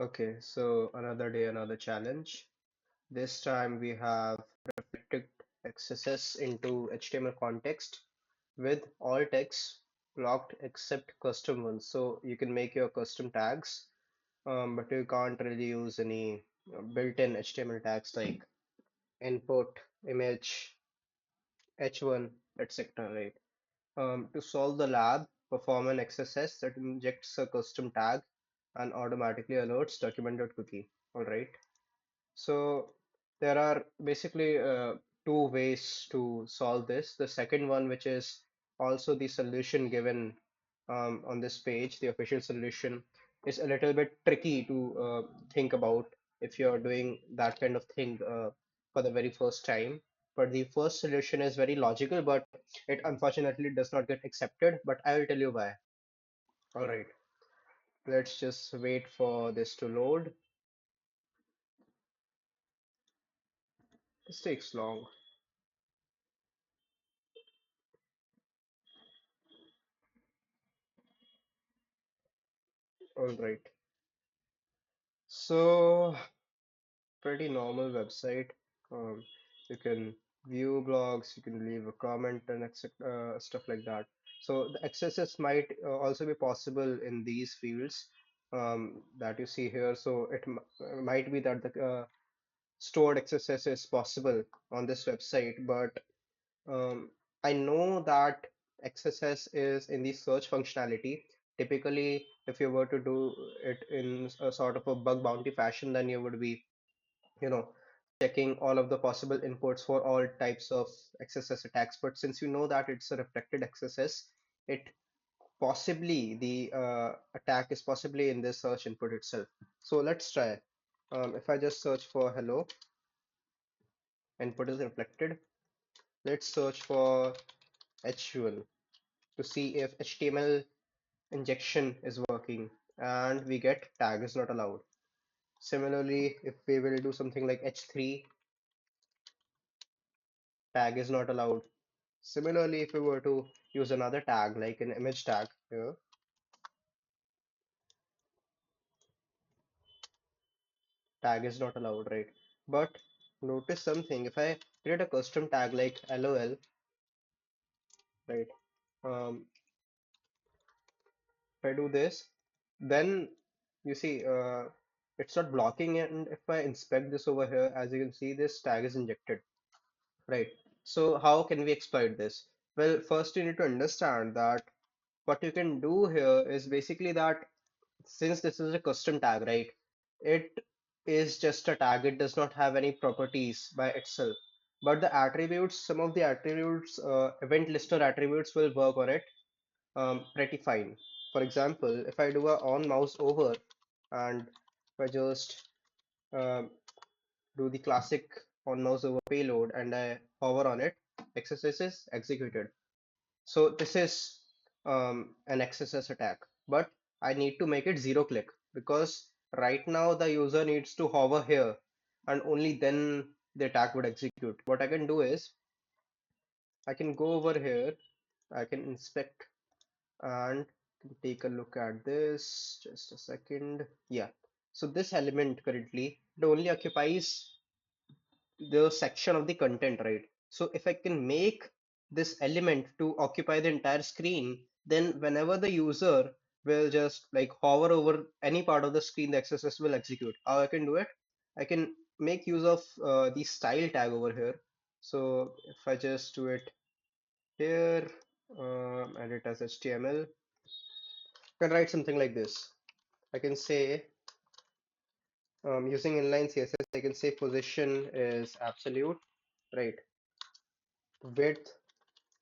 Okay, so another day, another challenge. This time we have reflected XSS into HTML context with all text blocked except custom ones. So you can make your custom tags, but you can't really use any built-in HTML tags like input, image, h1, etc. Right? To solve the lab, perform an XSS that injects a custom tag and automatically alerts documented cookie. All right. So there are basically two ways to solve this. The second one, which is also the solution given on this page, the official solution, is a little bit tricky to think about if you're doing that kind of thing for the very first time. But the first solution is very logical, but it unfortunately does not get accepted. But I will tell you why. All right, let's just wait for this to load. This takes long. All right. So pretty normal website. Um, you can view blogs, you can leave a comment and etc. Stuff like that. So the XSS might also be possible in these fields that you see here. So it might be that the stored XSS is possible on this website, but um, I know that XSS is in the search functionality. Typically, if you were to do it in a sort of a bug bounty fashion, then you would be you know checking all of the possible inputs for all types of XSS attacks. But since you know that it's a reflected XSS, it possibly the attack is possibly in this search input itself. So let's try. If I just search for hello, input is reflected. Let's search for h1 to see if HTML injection is working, and we get tag is not allowed. Similarly, if we will do something like h3, tag is not allowed. Similarly, if we were to use another tag like an image tag here, tag is not allowed, right? But notice something, if I create a custom tag like LOL, right? Um, if I do this, then you see it's not blocking it. And if I inspect this over here, as you can see, this tag is injected, right? So how can we exploit this? Well, first you need to understand that what you can do here is basically that since this is a custom tag, right? It is just a tag. It does not have any properties by itself. But the attributes, some of the attributes, event listener attributes will work on it pretty fine. For example, if I do a on mouse over and if I just um do the classic on mouse over payload and I hover on it, XSS is executed. So this is an XSS attack, but I need to make it zero click because right now the user needs to hover here and only then the attack would execute. What I can do is I can go over here, I can inspect and take a look at this. Just a second. Yeah. So this element currently it only occupies the section of the content, right? So if I can make this element to occupy the entire screen, then whenever the user will just like hover over any part of the screen, the XSS will execute. How I can do it? I can make use of the style tag over here. So if I just do it here, add it as HTML, I can write something like this. I can say using inline CSS, I can say position is absolute, right? Width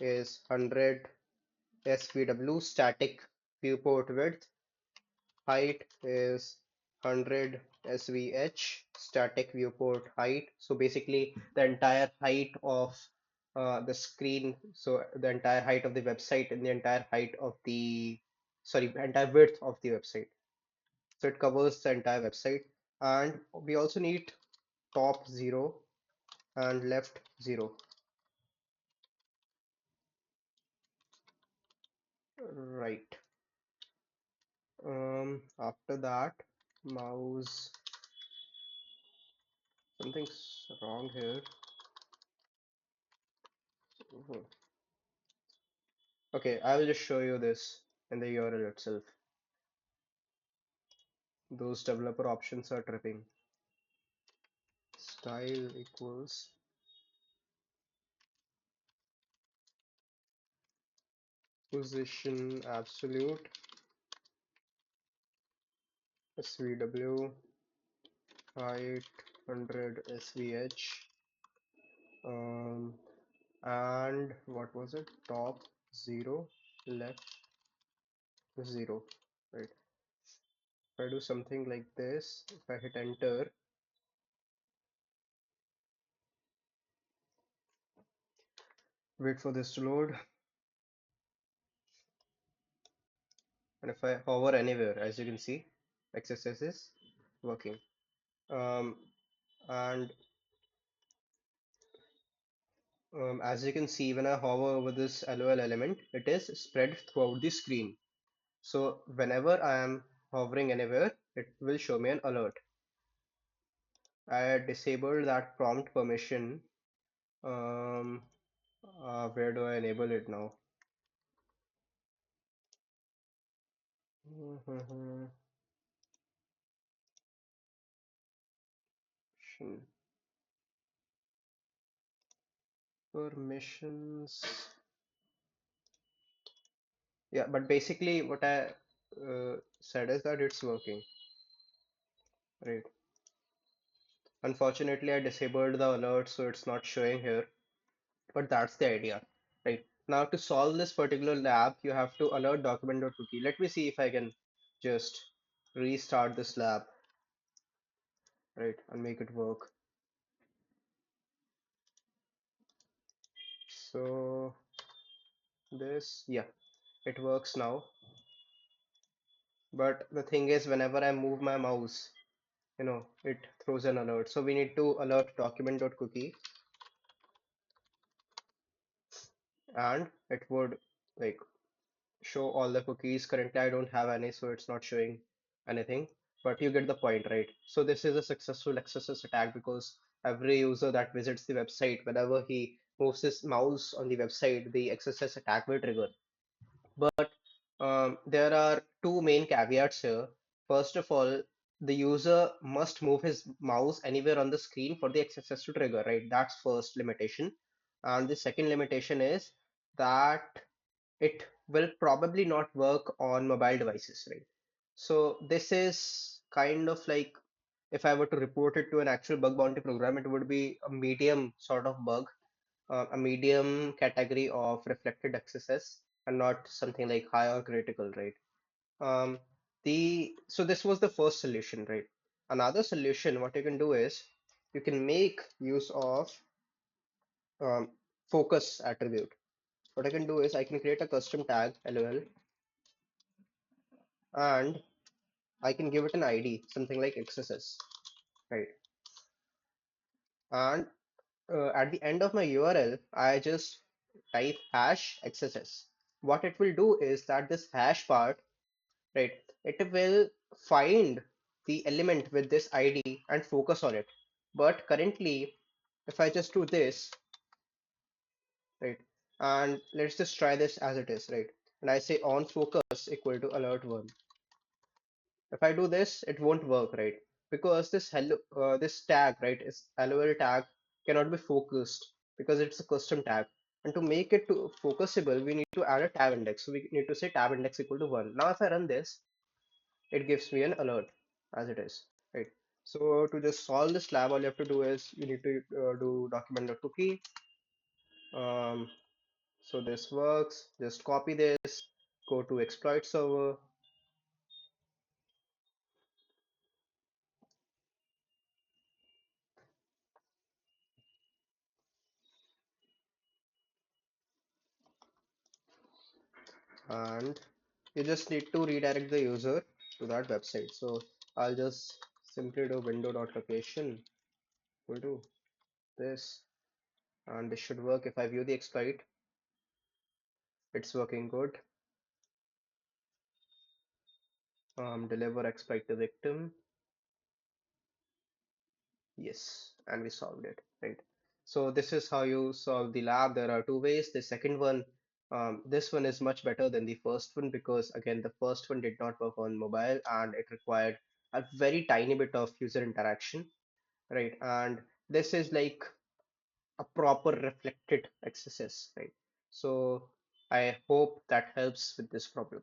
is 100 SVW static viewport width. Height is 100 SVH static viewport height. So basically the entire height of the screen, so the entire height of the website and the entire height of the, sorry, entire width of the website. So it covers the entire website. And we also need top 0 and left 0. Right. After that, mouse. Something's wrong here. Mhm. Okay, I will just show you this in the URL itself. Those developer options are tripping. Style equals position absolute SVW height 100 SVH um, and what was it? Top 0, left 0, right? If I do something like this, if I hit enter, wait for this to load, and if I hover anywhere, as you can see, XSS is working. Um, and as you can see, when I hover over this LOL element, it is spread throughout the screen. So whenever I am hovering anywhere, it will show me an alert. I disabled that prompt permission. Um, where do I enable it now? Permissions. Yeah, but basically what I said is that it's working, right? Unfortunately, I disabled the alert, so it's not showing here, but that's the idea, right? Now to solve this particular lab, you have to alert document.cookie. Let me see if I can just restart this lab, right, and make it work. So this, yeah, it works now. But the thing is, whenever I move my mouse, it throws an alert. So we need to alert document.cookie, and it would like show all the cookies. Currently, I don't have any, so it's not showing anything. But you get the point, right? So this is a successful XSS attack because every user that visits the website, whenever he moves his mouse on the website, the XSS attack will trigger. But there are two main caveats here. First of all, the user must move his mouse anywhere on the screen for the XSS to trigger, right? That's first limitation. And the second limitation is that it will probably not work on mobile devices, right? So this is kind of like if I were to report it to an actual bug bounty program, it would be a medium sort of bug, a medium category of reflected XSS and not something like high or critical, right? Um, so this was the first solution, right? Another solution, what you can do is you can make use of um, focus attribute. What I can do is I can create a custom tag LOL and I can give it an ID, something like XSS, right? And at the end of my URL, I just type hash XSS. What it will do is that this hash part, right, it will find the element with this ID and focus on it. But currently, if I just do this, right, and let's just try this as it is, right, and I say on focus equal to alert 1. If I do this, it won't work, right? Because this tag, right, is LOL tag cannot be focused because it's a custom tag. And to make it to focusable, we need to add a tab index. So we need to say tab index equal to 1. Now if I run this, it gives me an alert as it is, right? So to just solve this lab, all you have to do is you need to do document.cookie. Um, so this works. Just copy this, go to exploit server, and you just need to redirect the user to that website. So I'll just simply do window.location equal to this, and this should work. If I view the exploit, it's working good. Deliver exploit to victim. Yes, and we solved it, right? So this is how you solve the lab. There are two ways. The second one, this one is much better than the first one because again, the first one did not work on mobile and it required a very tiny bit of user interaction, right? And this is like a proper reflected XSS, right? So I hope that helps with this problem.